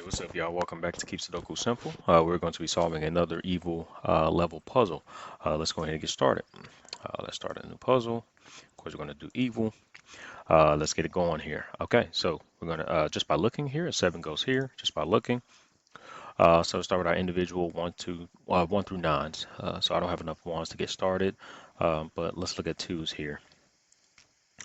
Hey, what's up, y'all? Welcome back to Keep Sudoku Simple. We're going to be solving another evil level puzzle. Let's go ahead and get started. Let's start a new puzzle. Of course, we're going to do evil. Let's get it going here. Okay, so we're going to, just by looking here, a 7 goes here, just by looking. So let's start with our individual 1 through 9s. So I don't have enough 1s to get started, but let's look at 2s here.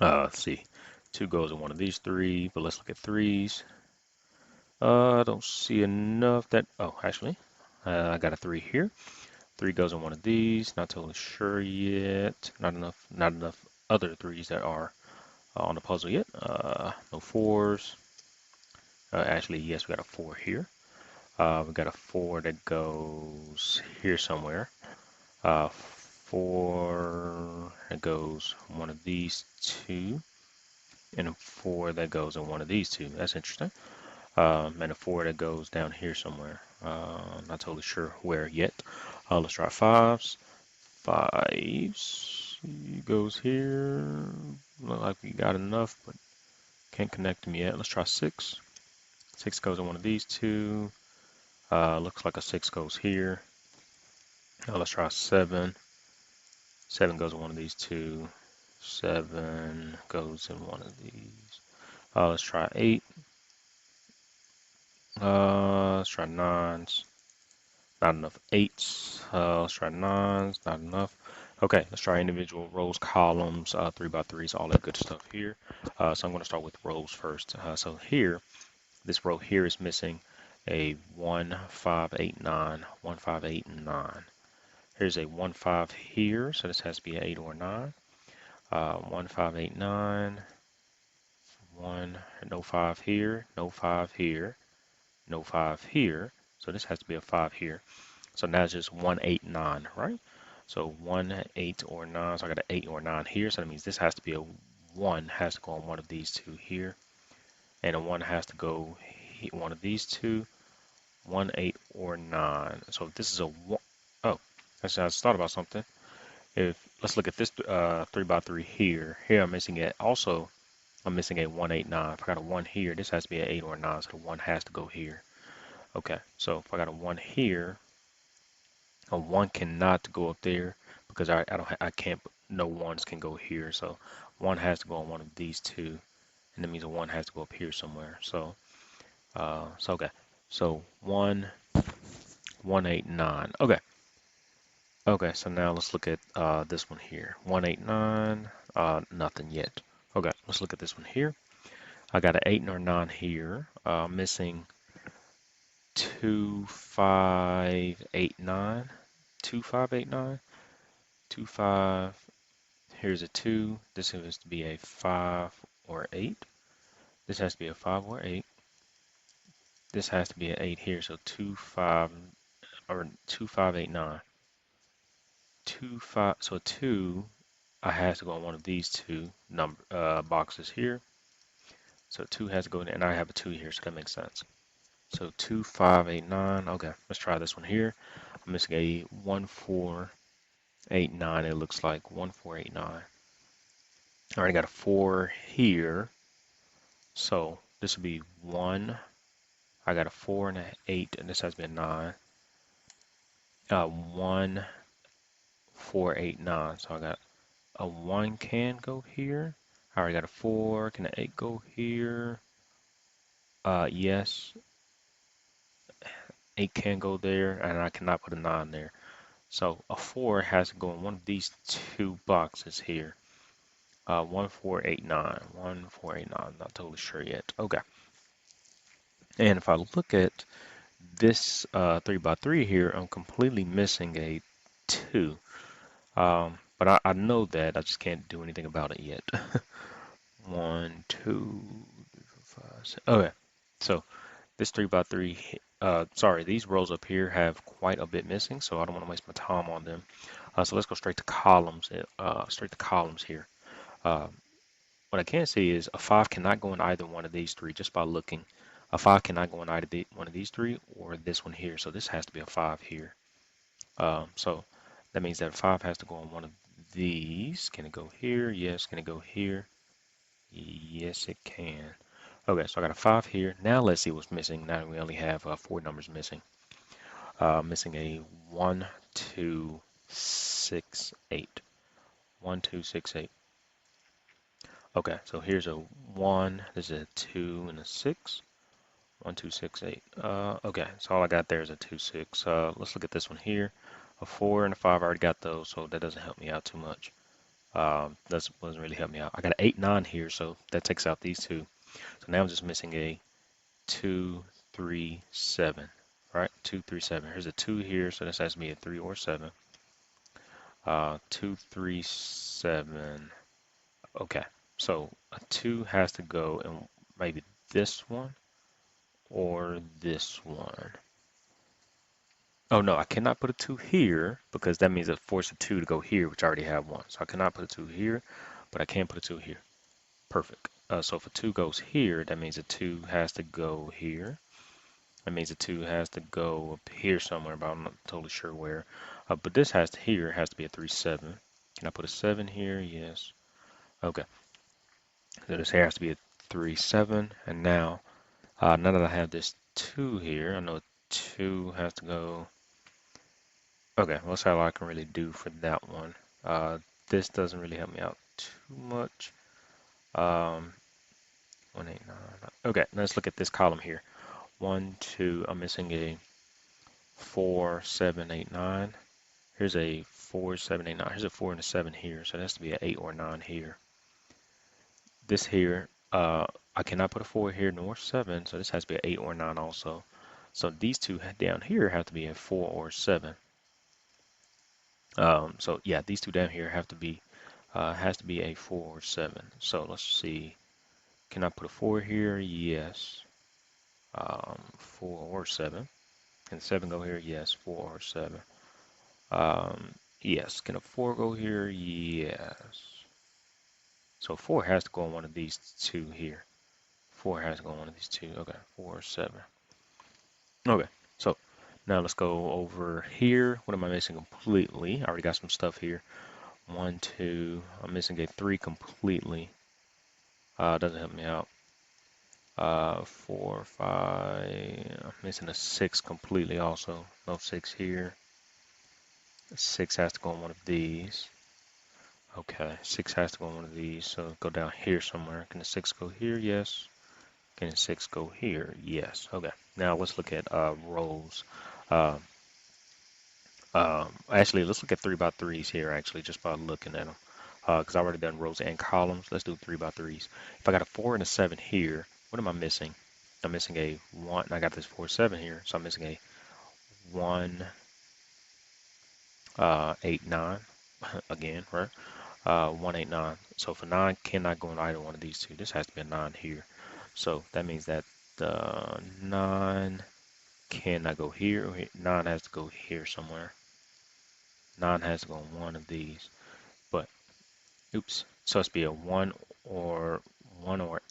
Let's see. 2 goes in one of these 3, but let's look at 3s. I don't see enough that, oh, actually, I got a 3 here. 3 goes in one of these. Not totally sure yet. Not enough other 3s that are on the puzzle yet. No 4s. Actually, yes, we got a 4 here. We got a 4 that goes here somewhere. 4 that goes one of these 2. And a 4 that goes in one of these 2. That's interesting. And a 4 that goes down here somewhere. Not totally sure where yet. Let's try 5s. 5s goes here. Look like we got enough, but can't connect them yet. Let's try 6. 6 goes in one of these 2. Looks like a 6 goes here. Let's try 7. 7 goes in one of these 2. 7 goes in one of these. Let's try 8. Let's try 9s. Not enough 8s. Let's try 9s. Not enough. Okay, let's try individual rows, columns, 3 by 3s, all that good stuff here. So I'm going to start with rows first. So here, this row here is missing a 1, 5, 8, 9, 1, 5, 8, and 9. Here's a 1, 5 here, so this has to be an 8 or 9. 1, 5, 8, 9. 1, no 5 here, no 5 here, no 5 here. So this has to be a 5 here. So now it's just 1, 8, 9, right? So 1, 8, or 9. So I got an 8 or 9 here. So that means this has to be a 1 has to go on one of these 2 here. And a 1 has to go one of these 2. 1, 8, or 9. So if this is a 1. Oh, actually, I just thought about something. If let's look at this 3 by 3 here. Here I'm missing it. Also, I'm missing a 1, 8, 9. If I got a 1 here, this has to be an 8 or 9. So the 1 has to go here. Okay, so if I got a 1 here, a 1 cannot go up there because I can't, no 1s can go here. So 1 has to go on one of these 2, and that means a 1 has to go up here somewhere. So okay. So 1, 1, 8, 9. Okay. Okay, so now let's look at this one here. 1, 8, 9. Nothing yet. Okay, let's look at this one here. I got an 8 or 9 here. Missing 2, 5, 8, 9. 2, 5, 8, 9. 2, 5. Here's a 2. This has to be a 5 or 8. This has to be a 5 or 8. This has to be an 8 here. So 2, 5, or 2, 5, 8, 9. 2, 5. So 2, I has to go on one of these 2 boxes here. So 2 has to go in, and I have a 2 here, so that makes sense. So 2, 5, 8, 9. Okay, let's try this one here. I'm missing a 1, 4, 8, 9. It looks like 1, 4, 8, 9. I already got a 4 here. So this would be 1. I got a 4 and an 8, and this has to be a 9. 1, 4, 8, 9. So I got a 1 can go here. I already got a 4. Can an 8 go here? Yes. 8 can go there, and I cannot put a 9 there. So a 4 has to go in one of these 2 boxes here. 1, 4, 8, 9. 1, 4, 8, 9. Not totally sure yet. Okay. And if I look at this 3 by 3 here, I'm completely missing a 2. But I know that. I just can't do anything about it yet. 1, 2, 3, 4, 5, 6. Okay. So this 3 by 3, sorry, these rows up here have quite a bit missing, so I don't want to waste my time on them. So let's go straight to columns, here. Uh, what I can see is a 5 cannot go in either one of these 3 just by looking. A 5 cannot go in either one of these 3 or this one here, so this has to be a 5 here. So that means that a 5 has to go on one of these. Can it go here? Yes. Can it go here? Yes, it can. Okay, so I got a 5 here. Now let's see what's missing. Now we only have 4 numbers missing. Missing a 1, 2, 6, 8. 1, 2, 6, 8. Okay, so here's a 1, this is a 2, and a 6. 1, 2, 6, 8. Okay, so all I got there is a 2, 6. Let's look at this one here. A 4 and a 5, I already got those, so that doesn't help me out too much. That doesn't really help me out. I got an 8, 9 here, so that takes out these two. So now I'm just missing a 2, 3, 7. Right? 2, 3, 7. Here's a 2 here, so this has to be a 3 or 7. 2, 3, 7. Okay, so a 2 has to go in maybe this one or this one. Oh no, I cannot put a 2 here because that means it forces a 2 to go here, which I already have one. So I cannot put a 2 here, but I can put a 2 here. Perfect. So if a 2 goes here, that means a 2 has to go here. That means a 2 has to go up here somewhere, but I'm not totally sure where. But this here has to be a 3, 7. Can I put a 7 here? Yes. Okay. So this here has to be a 3, 7. And now that I have this 2 here, I know 2 has to go. Okay, well, that's all I can really do for that one. This doesn't really help me out too much. 1, 8, 9. Okay, let's look at this column here. 1, 2, I'm missing a 4, 7, 8, 9. Here's a 4, 7, 8, 9. Here's a 4 and a 7 here, so it has to be an 8 or 9 here. This here, I cannot put a 4 here nor 7, so this has to be an 8 or 9 also. So these two down here have to be a 4 or 7. So yeah, these two down here have to be has to be a 4 or 7. So let's see. Can I put a 4 here? Yes. 4 or 7. Can 7 go here? Yes. 4 or 7. Yes. Can a 4 go here? Yes. So 4 has to go on one of these two here. 4 has to go on one of these two. Okay. 4 or 7. Okay. So now let's go over here. What am I missing completely? I already got some stuff here. 1, 2. I'm missing a 3 completely. Doesn't help me out. 4, 5. I'm missing a 6 completely also. No 6 here. 6 has to go on one of these. Okay, 6 has to go on one of these. So go down here somewhere. Can the 6 go here? Yes. Can the 6 go here? Yes. Okay. Now let's look at rows. Uh, Actually, let's look at 3 by 3s here, actually, just by looking at them. Because I already done rows and columns. Let's do 3 by 3s. If I got a 4 and a 7 here, what am I missing? I'm missing a 1. And I got this 4, 7 here, so I'm missing a 1, 8, 9. Again, right? 1, 8, 9. So for 9 cannot go in either one of these two. This has to be a 9 here. So that means that the 9 cannot go here. 9 has to go here somewhere. 9 has to go on one of these. But oops. So it's be a 1 or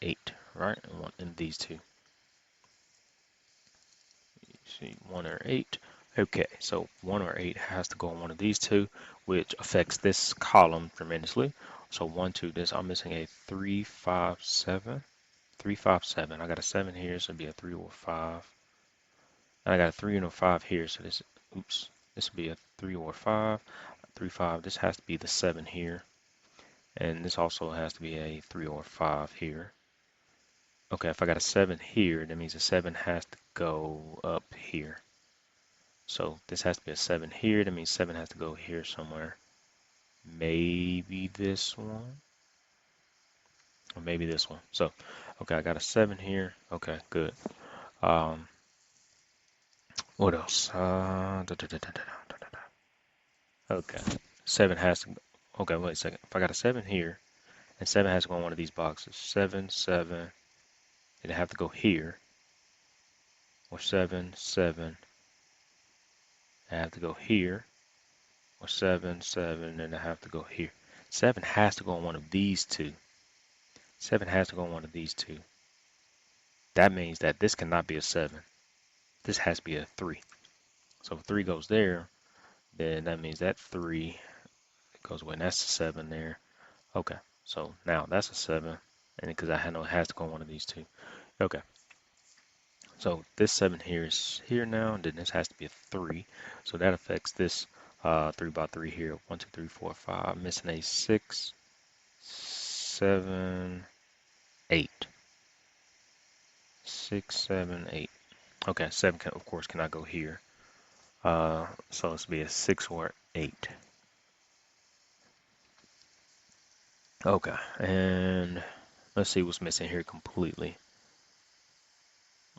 8, right? In these two. You see 1 or 8. Okay, so 1 or 8 has to go on one of these two, which affects this column tremendously. So 1, 2, this I'm missing a 3, 5, 7. 3, 5, 7. I got a 7 here, so it'd be a 3 or 5. And I got a 3 and a 5 here, so this would be a 3 or 5. 3, 5. This has to be the 7 here. And this also has to be a 3 or 5 here. Okay, if I got a 7 here, that means a 7 has to go up here. So this has to be a 7 here. That means 7 has to go here somewhere. Maybe this one. Or maybe this one. So, okay, I got a 7 here. Okay, good. What else? Okay, 7 has to. Okay, wait a second. If I got a 7 here, and 7 has to go in one of these boxes. 7, 7. It'd have to go here. Or 7, 7. I have to go here. Or 7, 7. And I have to go here. 7 has to go on one of these two. 7 has to go on one of these two. That means that this cannot be a 7. This has to be a 3. So if 3 goes there, then that means that 3 goes away. And that's a 7 there. Okay, so now that's a 7. And because I know it has to go on one of these two. Okay, so this 7 here is here now, and then this has to be a 3. So that affects this 3 by 3 here. 1, 2, 3, 4, 5. Missing a 6, 7, 8. 6, 7, 8. Okay, 7 can, of course cannot go here. So this will be a 6 or 8. Okay, and let's see what's missing here completely.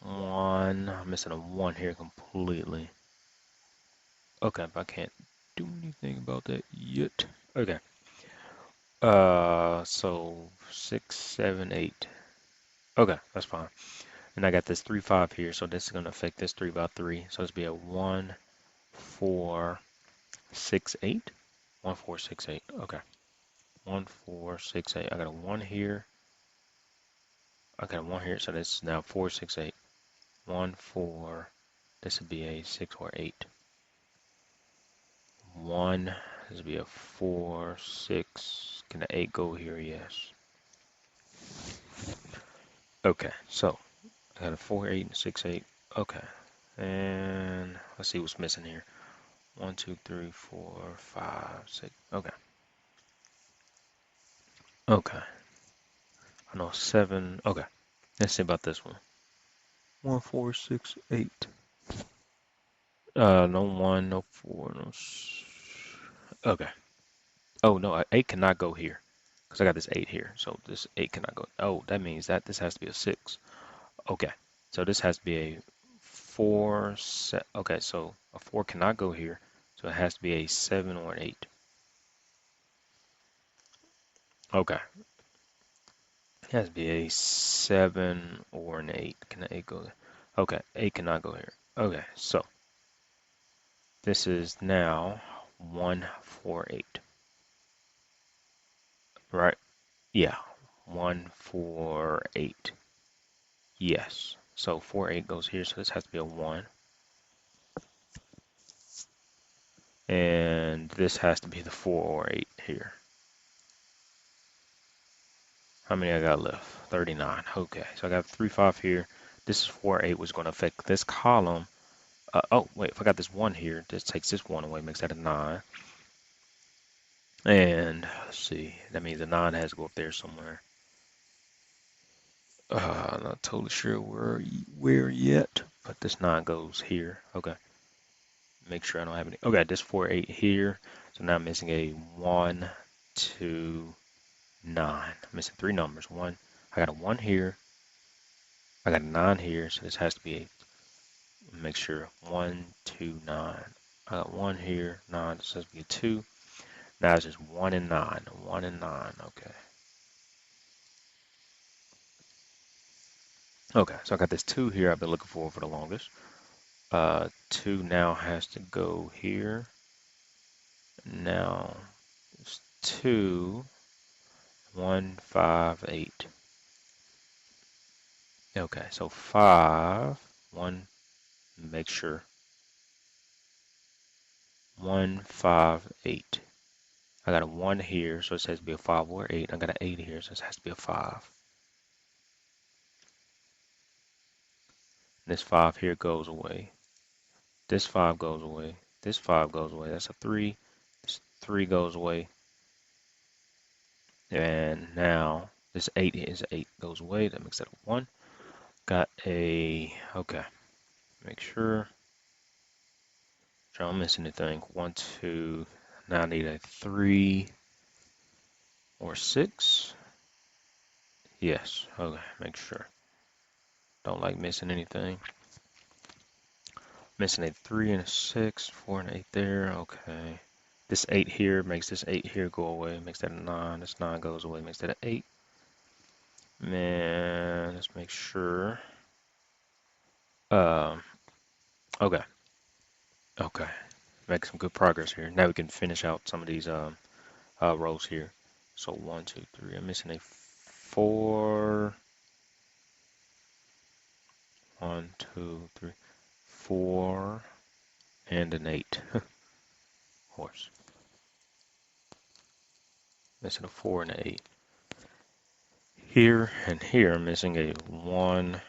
1, I'm missing a 1 here completely. Okay, but I can't do anything about that yet. Okay, so 6, 7, 8. Okay, that's fine. And I got this 3, 5 here, so this is going to affect this 3 by 3. So it's be a 1, 4, 6, 8. 1, 4, 6, 8. Okay, 1, 4, 6, 8. I got a 1 here. I got a 1 here, so this is now 4, 6, 8. 1, 4. This would be a 6 or 8. 1. This would be a 4, 6. Can the 8 go here? Yes. Okay, so I got a 4, 8, and 6, 8. Okay, and let's see what's missing here. 1, 2, 3, 4, 5, 6. Okay, okay. I know 7. Okay, let's see about this one. 1, 4, 6, 8. No 1, no 4, no. Okay. Oh no, 8 cannot go here because I got this 8 here. So this 8 cannot go. Oh, that means that this has to be a 6. Okay, so this has to be a 4. Okay, so a 4 cannot go here. So it has to be a 7 or an 8. Okay, it has to be a 7 or an 8. Can the 8 go there? Okay, 8 cannot go here. Okay, so this is now 1, 4, 8. Right? Yeah, 1, 4, 8. Yes. So 4, 8 goes here, so this has to be a 1. And this has to be the 4 or 8 here. How many I got left? 39. Okay, so I got 3, 5 here. This is 4, 8, which is going to affect this column. Oh, wait, if I got this 1 here, this takes this 1 away, makes that a 9. And let's see, that means the 9 has to go up there somewhere. I'm not totally sure where yet, but this 9 goes here. Okay, make sure I don't have any. Okay, this 4, 8 here. So now I'm missing a 1, 2, 9. I'm missing 3 numbers. I got a 1 here. I got a 9 here, so this has to be make sure 1, 2, 9. I got 1 here, 9. This has to be a 2. Now it's just 1 and 9. 1 and 9. Okay. Okay, so I got this 2 here I've been looking for the longest. 2 now has to go here. Now it's 2, 1, 5, 8. Okay, so 5, 1, make sure. 1, 5, 8. I got a 1 here, so it has to be a 5 or 8. I got an 8 here, so it has to be a 5. This 5 here goes away. This 5 goes away. This 5 goes away. That's a 3. This 3 goes away. And now this 8 goes away. That makes that a 1. Got a, okay. Make sure. I'm missing anything. 1, 2. Now I need a 3 or 6. Yes. Okay. Make sure. Don't like missing anything. Missing a 3 and a 6. 4 and 8 there. Okay. This 8 here makes this 8 here go away. Makes that a 9. This 9 goes away. Makes that an 8. Man, let's make sure. Um, okay. Okay. Make some good progress here. Now we can finish out some of these rows here. So 1, 2, 3. I'm missing a 4. 1, 2, 3. 4 and an 8. Horse. Missing a 4 and an 8. Here and here, I'm missing a 1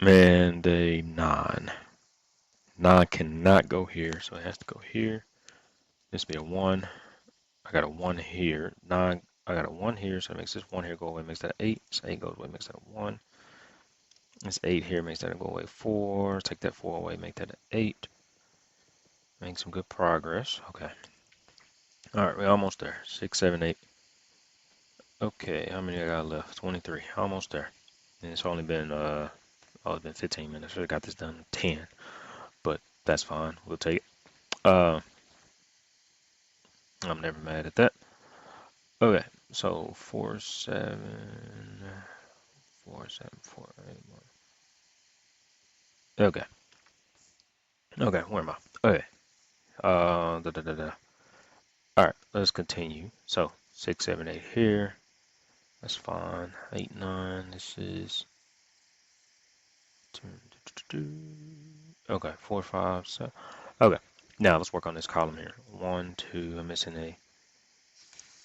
and a 9. 9 cannot go here, so it has to go here. This will be a 1. I got a 1 here. 9, I got a 1 here, so it makes this 1 here go away, makes that 8. So 8 goes away, makes that a 1. This 8 here makes that go away 4. Take that 4 away, make that an 8. Make some good progress. Okay. Alright, we're almost there. 6, 7, 8. Okay, how many I got left? 23. Almost there. And it's only been oh, it's been 15 minutes. Should have got this done in 10, but that's fine. We'll take it. I'm never mad at that. Okay, so 4, 7, 4, 7, 4, 8, 1. Okay. Okay, where am I? Okay. Da, da, da, da. All right, let's continue. So 6, 7, 8 here. That's fine. 8, 9. This is okay. 4, 5, 7. Okay. Now let's work on this column here. 1, 2. I'm missing a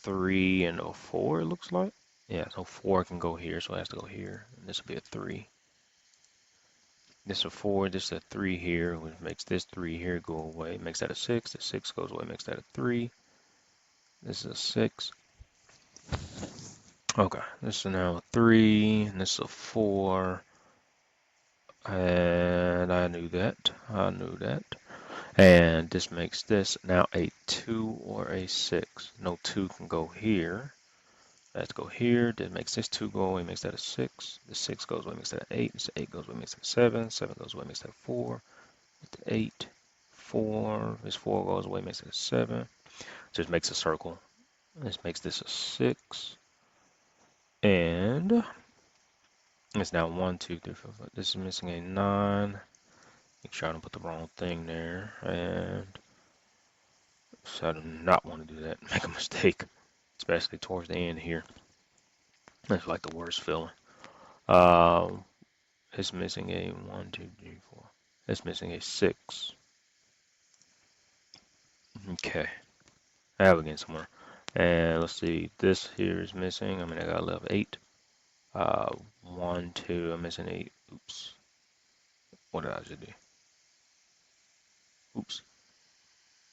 3 and a 4. It looks like. Yeah. So 4 can go here, so it has to go here. And this will be a 3. This is a 4. This is a 3 here, which makes this 3 here go away. Makes that a 6. The 6 goes away. Makes that a 3. This is a 6. Okay, this is now a 3, and this is a 4, and I knew that, and this makes this now a 2 or a 6. No 2 can go here. Let's go here. That makes this 2 go away, makes that a 6. The 6 goes away, makes that an 8. This 8 goes away, makes that a 7. 7 goes away, makes that a 4. 8, 4. This 4 goes away, makes it a 7. Just makes a circle. This makes this a 6. And it's now 1, 2, 3, 4, 5. This is missing a 9. Make sure I don't put the wrong thing there. And so I do not want to do that. Make a mistake, especially towards the end here. That's like the worst feeling. It's missing a 1, 2, 3, 4. It's missing a 6. Okay. I have again somewhere. And let's see. This here is missing. I mean, I got left 8. 1, 2. I'm missing 8. Oops. What did I just do? Oops.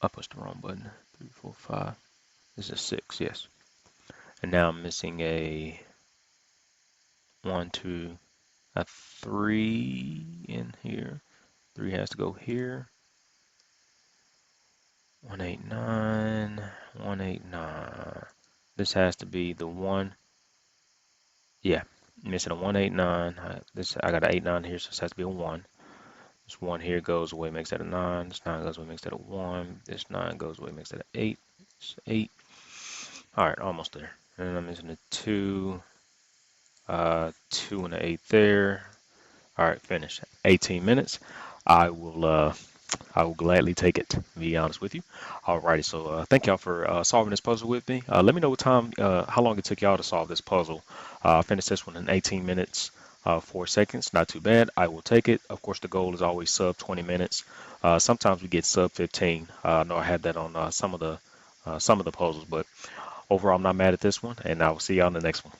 I pushed the wrong button. 3, 4, 5. This is 6, yes. And now I'm missing a 1, 2, a 3 in here. 3 has to go here. 189, 189. This has to be the 1. Yeah, missing a 189. I got an 89 here, so this has to be a 1. This 1 here goes away, makes that a 9. This 9 goes away, makes that a 1. This 9 goes away, makes that an 8. It's 8. All right, almost there. And I'm missing a 2. 2 and an 8 there. All right, finished. 18 minutes. I will gladly take it, to be honest with you. Alrighty, so thank y'all for solving this puzzle with me. Let me know how long it took y'all to solve this puzzle. I finished this one in 18 minutes, 4 seconds. Not too bad. I will take it. Of course, the goal is always sub 20 minutes. Sometimes we get sub 15. I know I had that on some of the puzzles, but overall, I'm not mad at this one, and I will see y'all in the next one.